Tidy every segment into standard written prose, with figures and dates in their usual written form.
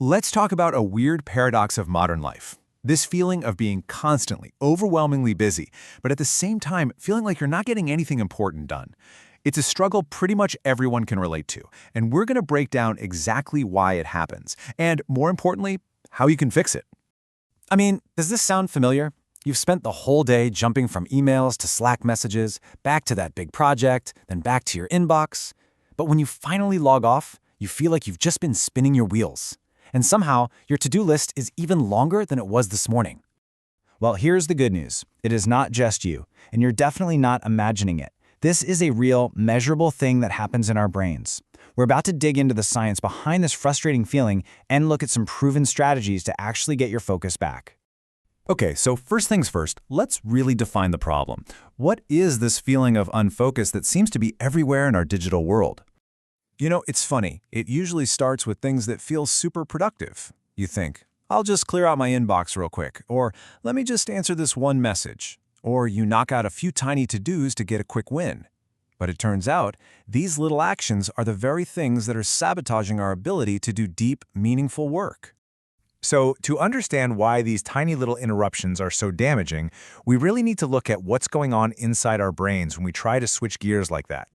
Let's talk about a weird paradox of modern life. This feeling of being constantly, overwhelmingly busy, but at the same time feeling like you're not getting anything important done. It's a struggle pretty much everyone can relate to, and we're going to break down exactly why it happens, and more importantly, how you can fix it. I mean, does this sound familiar? You've spent the whole day jumping from emails to Slack messages, back to that big project, then back to your inbox. But when you finally log off, you feel like you've just been spinning your wheels. And somehow, your to-do list is even longer than it was this morning. Well, here's the good news. It is not just you, and you're definitely not imagining it. This is a real, measurable thing that happens in our brains. We're about to dig into the science behind this frustrating feeling and look at some proven strategies to actually get your focus back. Okay, so first things first, let's really define the problem. What is this feeling of unfocus that seems to be everywhere in our digital world? You know, it's funny. It usually starts with things that feel super productive. You think, I'll just clear out my inbox real quick, or let me just answer this one message, or you knock out a few tiny to-dos to get a quick win. But it turns out, these little actions are the very things that are sabotaging our ability to do deep, meaningful work. So, to understand why these tiny little interruptions are so damaging, we really need to look at what's going on inside our brains when we try to switch gears like that.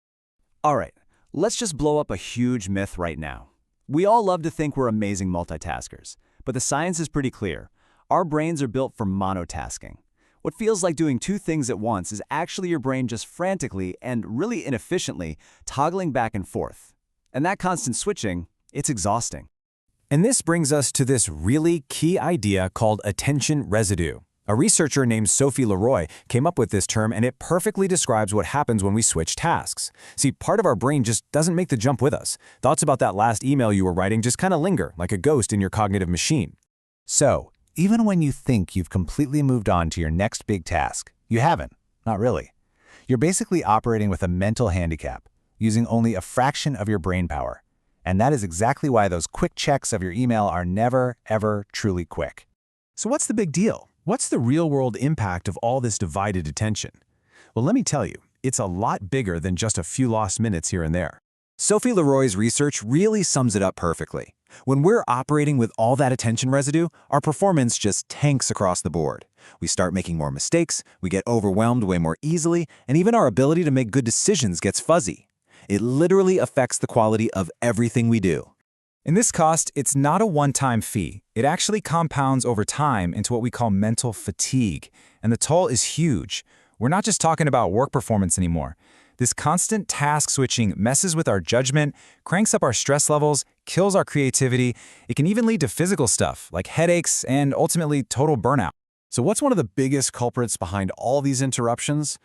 All right, let's just blow up a huge myth right now. We all love to think we're amazing multitaskers, but the science is pretty clear. Our brains are built for monotasking. What feels like doing two things at once is actually your brain just frantically and really inefficiently toggling back and forth. And that constant switching, it's exhausting. And this brings us to this really key idea called attention residue. A researcher named Sophie Leroy came up with this term, and it perfectly describes what happens when we switch tasks. See, part of our brain just doesn't make the jump with us. Thoughts about that last email you were writing just kind of linger, like a ghost in your cognitive machine. So, even when you think you've completely moved on to your next big task, you haven't. Not really. You're basically operating with a mental handicap, using only a fraction of your brain power. And that is exactly why those quick checks of your email are never, ever truly quick. So what's the big deal? What's the real-world impact of all this divided attention? Well, let me tell you, it's a lot bigger than just a few lost minutes here and there. Sophie Leroy's research really sums it up perfectly. When we're operating with all that attention residue, our performance just tanks across the board. We start making more mistakes, we get overwhelmed way more easily, and even our ability to make good decisions gets fuzzy. It literally affects the quality of everything we do. And this cost, it's not a one-time fee. It actually compounds over time into what we call mental fatigue, and the toll is huge. We're not just talking about work performance anymore. This constant task switching messes with our judgment, cranks up our stress levels, kills our creativity. It can even lead to physical stuff like headaches and ultimately total burnout. So what's one of the biggest culprits behind all these interruptions?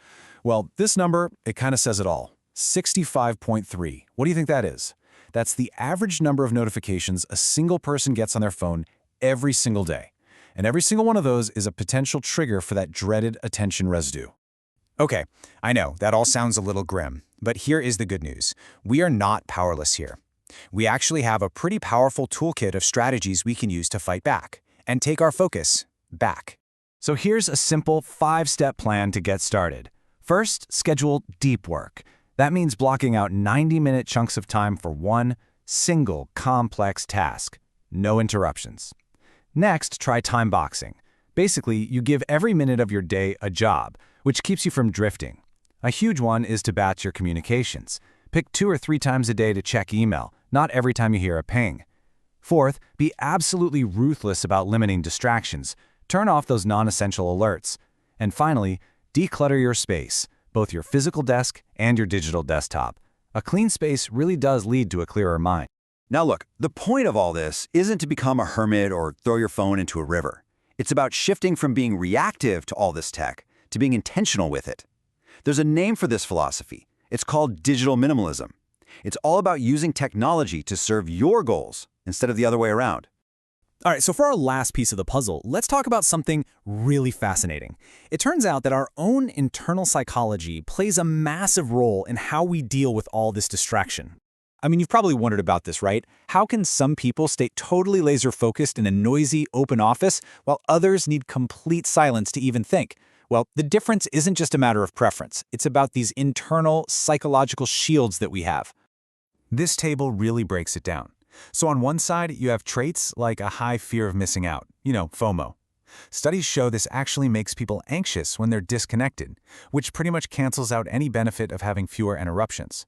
Well, this number, it kind of says it all. 65.3. What do you think that is? That's the average number of notifications a single person gets on their phone every single day. And every single one of those is a potential trigger for that dreaded attention residue. Okay, I know, that all sounds a little grim, but here is the good news. We are not powerless here. We actually have a pretty powerful toolkit of strategies we can use to fight back and take our focus back. So here's a simple 5-step plan to get started. First, schedule deep work. That means blocking out 90-minute chunks of time for one single complex task. No interruptions. Next, try time boxing. Basically, you give every minute of your day a job, which keeps you from drifting. A huge one is to batch your communications. Pick 2 or 3 times a day to check email, not every time you hear a ping. Fourth, be absolutely ruthless about limiting distractions. Turn off those non-essential alerts. And finally, declutter your space, both your physical desk and your digital desktop. A clean space really does lead to a clearer mind. Now look, the point of all this isn't to become a hermit or throw your phone into a river. It's about shifting from being reactive to all this tech to being intentional with it. There's a name for this philosophy. It's called digital minimalism. It's all about using technology to serve your goals instead of the other way around. All right, so for our last piece of the puzzle, let's talk about something really fascinating. It turns out that our own internal psychology plays a massive role in how we deal with all this distraction. I mean, you've probably wondered about this, right? How can some people stay totally laser-focused in a noisy, open office, while others need complete silence to even think? Well, the difference isn't just a matter of preference. It's about these internal psychological shields that we have. This table really breaks it down. So on one side, you have traits like a high fear of missing out, FOMO. Studies show this actually makes people anxious when they're disconnected, which pretty much cancels out any benefit of having fewer interruptions.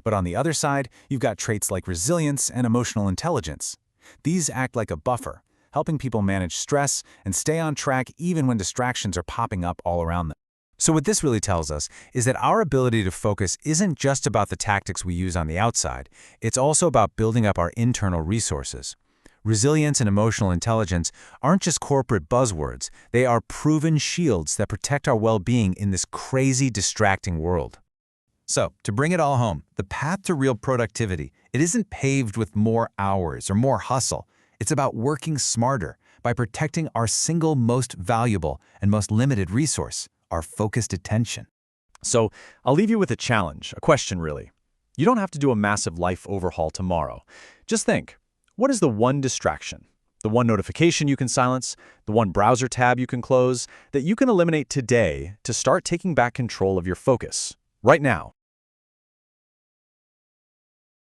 But on the other side, you've got traits like resilience and emotional intelligence. These act like a buffer, helping people manage stress and stay on track even when distractions are popping up all around them. So what this really tells us is that our ability to focus isn't just about the tactics we use on the outside, it's also about building up our internal resources. Resilience and emotional intelligence aren't just corporate buzzwords, they are proven shields that protect our well-being in this crazy, distracting world. So, to bring it all home, the path to real productivity, it isn't paved with more hours or more hustle. It's about working smarter by protecting our single most valuable and most limited resource, our focused attention. So, I'll leave you with a challenge, a question really. You don't have to do a massive life overhaul tomorrow. Just think, what is the one distraction, the one notification you can silence, the one browser tab you can close, that you can eliminate today to start taking back control of your focus, right now?